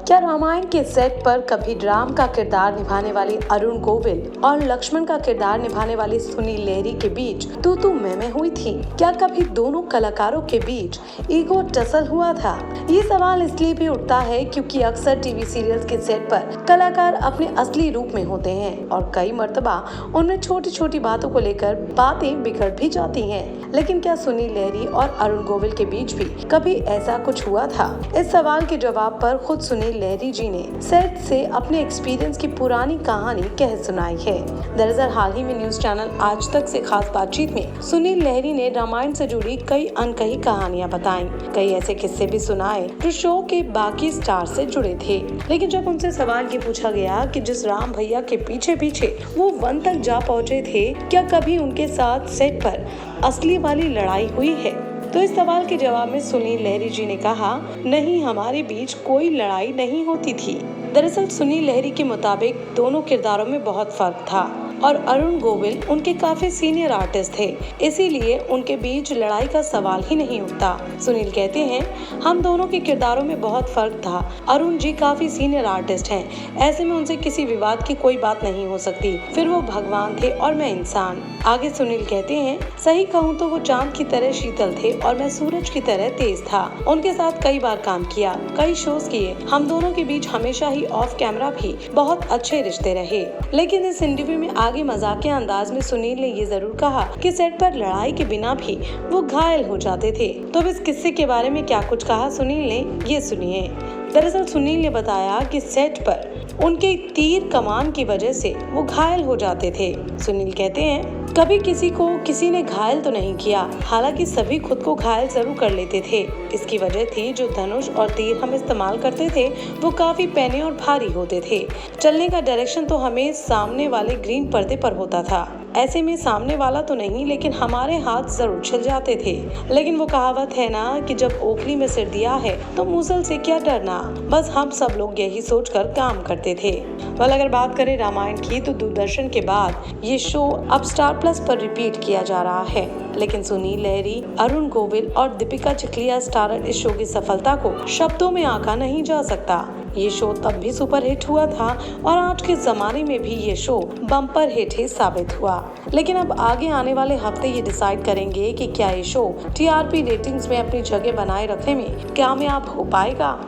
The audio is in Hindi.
क्या रामायण के सेट पर कभी राम का किरदार निभाने वाली अरुण गोविल और लक्ष्मण का किरदार निभाने वाली सुनील लहरी के बीच तू मैं हुई थी? क्या कभी दोनों कलाकारों के बीच ईगो टसल हुआ था? ये सवाल इसलिए भी उठता है क्योंकि अक्सर टीवी सीरियल्स के सेट पर कलाकार अपने असली रूप में होते हैं और कई मर्तबा उनमें छोटी छोटी बातों को लेकर बातें बिगड़ भी जाती हैं। लेकिन क्या सुनील लहरी और अरुण गोविल के बीच भी कभी ऐसा कुछ हुआ था? इस सवाल के जवाब पर खुद सुनील लहरी जी ने सेट से अपने एक्सपीरियंस की पुरानी कहानी कह सुनाई है। दरअसल हाल ही में न्यूज चैनल आज तक से खास बातचीत में सुनील लहरी ने रामायण से जुड़ी कई अनकही कहानियां बताईं। कई ऐसे किस्से भी सुनाए जो शो के बाकी स्टार से जुड़े थे। लेकिन जब उनसे सवाल ये पूछा गया कि जिस राम भैया के पीछे पीछे वो वन तक जा पहुँचे थे, क्या कभी उनके साथ सेट पर असली वाली लड़ाई हुई है? तो इस सवाल के जवाब में सुनील लहरी जी ने कहा, नहीं, हमारे बीच कोई लड़ाई नहीं होती थी। दरअसल सुनील लहरी के मुताबिक दोनों किरदारों में बहुत फर्क था और अरुण गोविल उनके काफी सीनियर आर्टिस्ट थे, इसीलिए उनके बीच लड़ाई का सवाल ही नहीं उठता। सुनील कहते हैं, हम दोनों के किरदारों में बहुत फर्क था। अरुण जी काफी सीनियर आर्टिस्ट हैं, ऐसे में उनसे किसी विवाद की कोई बात नहीं हो सकती। फिर वो भगवान थे और मैं इंसान। आगे सुनील कहते हैं, सही कहूँ तो वो चांद की तरह शीतल थे और मैं सूरज की तरह तेज था। उनके साथ कई बार काम किया, कई शोज किए। हम दोनों के बीच हमेशा ही ऑफ कैमरा भी बहुत अच्छे रिश्ते रहे। लेकिन इस इंटरव्यू में आगे मजाकिया अंदाज में सुनील ने ये जरूर कहा कि सेट पर लड़ाई के बिना भी वो घायल हो जाते थे। तो अब इस किस्से के बारे में क्या कुछ कहा सुनील ने, ये सुनिए। दरअसल सुनील ने बताया कि सेट पर उनके तीर कमान की वजह से वो घायल हो जाते थे। सुनील कहते हैं, कभी किसी को किसी ने घायल तो नहीं किया, हालांकि सभी खुद को घायल जरूर कर लेते थे। इसकी वजह थी जो धनुष और तीर हम इस्तेमाल करते थे वो काफी पैने और भारी होते थे। चलने का डायरेक्शन तो हमें सामने वाले ग्रीन पर्दे पर होता था। ऐसे में सामने वाला तो नहीं, लेकिन हमारे हाथ जरूर छिल जाते थे। लेकिन वो कहावत है ना कि जब ओखली में सिर दिया है तो मूसल से क्या डरना। बस हम सब लोग यही सोचकर काम करते थे। अगर बात करें रामायण की तो दूरदर्शन के बाद ये शो अब स्टार प्लस पर रिपीट किया जा रहा है। लेकिन सुनील लहरी, अरुण गोविल और दीपिका चिखलिया स्टारर इस शो की सफलता को शब्दों में आंका नहीं जा सकता। ये शो तब भी सुपरहिट हुआ था और आज के जमाने में भी ये शो बम्पर हिट ही साबित हुआ। लेकिन अब आगे आने वाले हफ्ते ये डिसाइड करेंगे कि क्या ये शो टीआरपी रेटिंग्स में अपनी जगह बनाए रखने में कामयाब हो पाएगा।